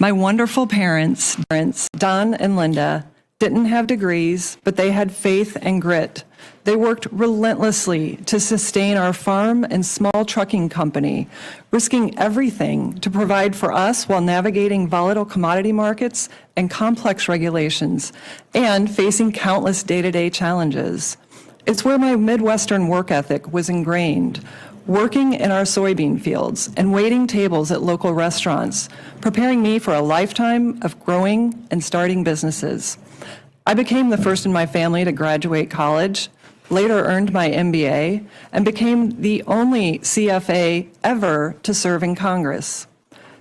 My wonderful parents, Don and Linda, didn't have degrees, but they had faith and grit. They worked relentlessly to sustain our farm and small trucking company, risking everything to provide for us while navigating volatile commodity markets and complex regulations, and facing countless day-to-day challenges. It's where my Midwestern work ethic was ingrained, working in our soybean fields and waiting tables at local restaurants, preparing me for a lifetime of growing and starting businesses. I became the first in my family to graduate college, later earned my MBA, and became the only CFA ever to serve in Congress.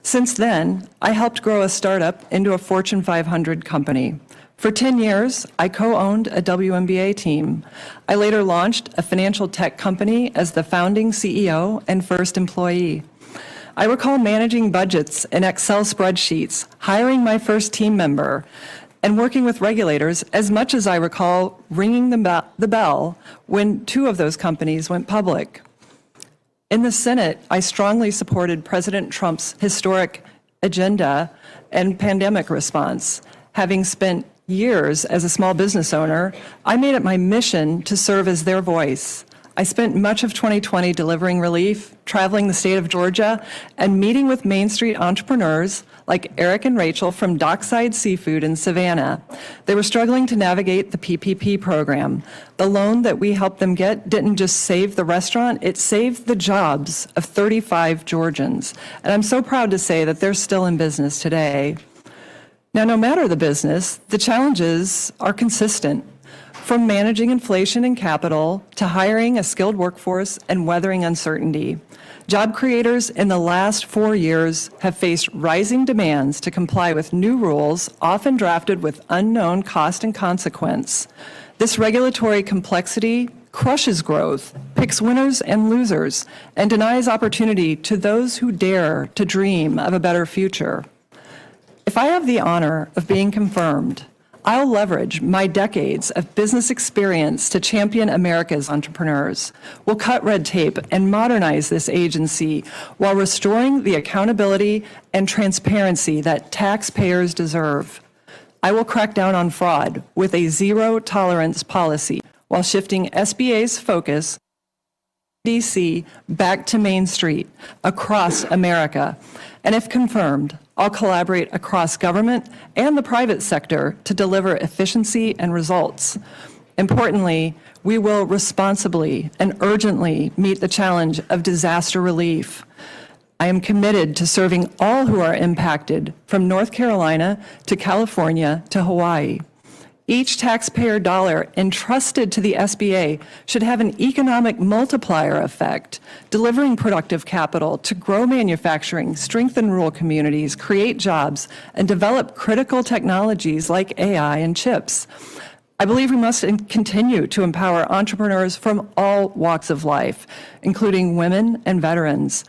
Since then, I helped grow a startup into a Fortune 500 company. For 10 years, I co-owned a WNBA team. I later launched a financial tech company as the founding CEO and first employee. I recall managing budgets in Excel spreadsheets, hiring my first team member, and working with regulators as much as I recall ringing the bell when 2 of those companies went public. In the Senate, I strongly supported President Trump's historic agenda and pandemic response. Having spent years as a small business owner, I made it my mission to serve as their voice. I spent much of 2020 delivering relief, traveling the state of Georgia, and meeting with Main Street entrepreneurs like Eric and Rachel from Dockside Seafood in Savannah. They were struggling to navigate the PPP program. The loan that we helped them get didn't just save the restaurant, it saved the jobs of 35 Georgians. And I'm so proud to say that they're still in business today. Now, no matter the business, the challenges are consistent. From managing inflation and capital to hiring a skilled workforce and weathering uncertainty. Job creators in the last 4 years have faced rising demands to comply with new rules, often drafted with unknown cost and consequence. This regulatory complexity crushes growth, picks winners and losers, and denies opportunity to those who dare to dream of a better future. If I have the honor of being confirmed, I'll leverage my decades of business experience to champion America's entrepreneurs. We'll cut red tape and modernize this agency while restoring the accountability and transparency that taxpayers deserve. I will crack down on fraud with a zero-tolerance policy while shifting SBA's focus DC back to Main Street across America. And if confirmed, I'll collaborate across government and the private sector to deliver efficiency and results. Importantly, we will responsibly and urgently meet the challenge of disaster relief. I am committed to serving all who are impacted, from North Carolina to California to Hawaii. Each taxpayer dollar entrusted to the SBA should have an economic multiplier effect, delivering productive capital to grow manufacturing, strengthen rural communities, create jobs, and develop critical technologies like AI and chips. I believe we must continue to empower entrepreneurs from all walks of life, including women and veterans.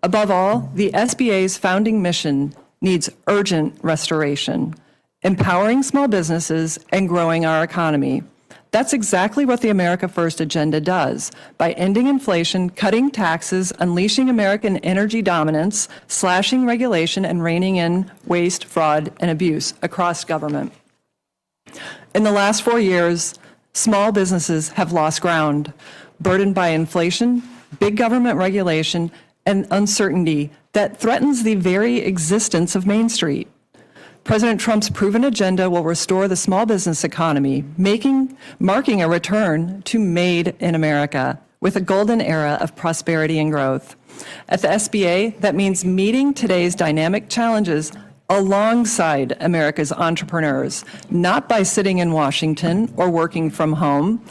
Above all, the SBA's founding mission needs urgent restoration. Empowering small businesses and growing our economy. That's exactly what the America First agenda does, by ending inflation, cutting taxes, unleashing American energy dominance, slashing regulation, and reining in waste, fraud, and abuse across government. In the last 4 years, small businesses have lost ground, burdened by inflation, big government regulation, and uncertainty that threatens the very existence of Main Street. President Trump's proven agenda will restore the small business economy, marking a return to Made in America with a golden era of prosperity and growth. At the SBA, that means meeting today's dynamic challenges alongside America's entrepreneurs, not by sitting in Washington or working from home.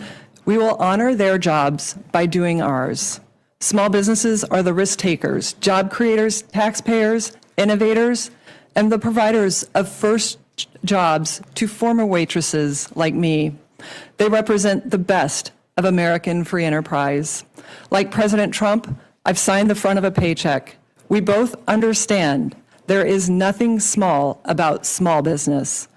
We will honor their jobs by doing ours. Small businesses are the risk takers, job creators, taxpayers, innovators, and the providers of first jobs to former waitresses like me. They represent the best of American free enterprise. Like President Trump, I've signed the front of a paycheck. We both understand there is nothing small about small business.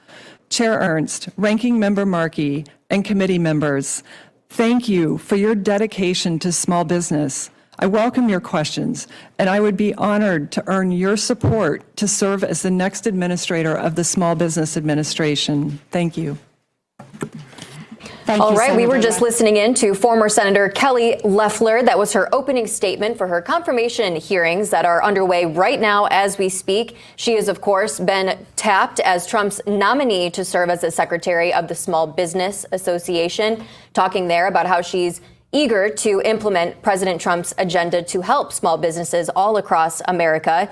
Chair Ernst, Ranking Member Markey, and committee members, thank you for your dedication to small business. I welcome your questions, and I would be honored to earn your support to serve as the next administrator of the Small Business Administration. Thank you. All right, we were just listening in to former Senator Kelly Loeffler. That was her opening statement for her confirmation hearings that are underway right now as we speak. She has, of course, been tapped as Trump's nominee to serve as the secretary of the Small Business Association, talking there about how she's eager to implement President Trump's agenda to help small businesses all across America.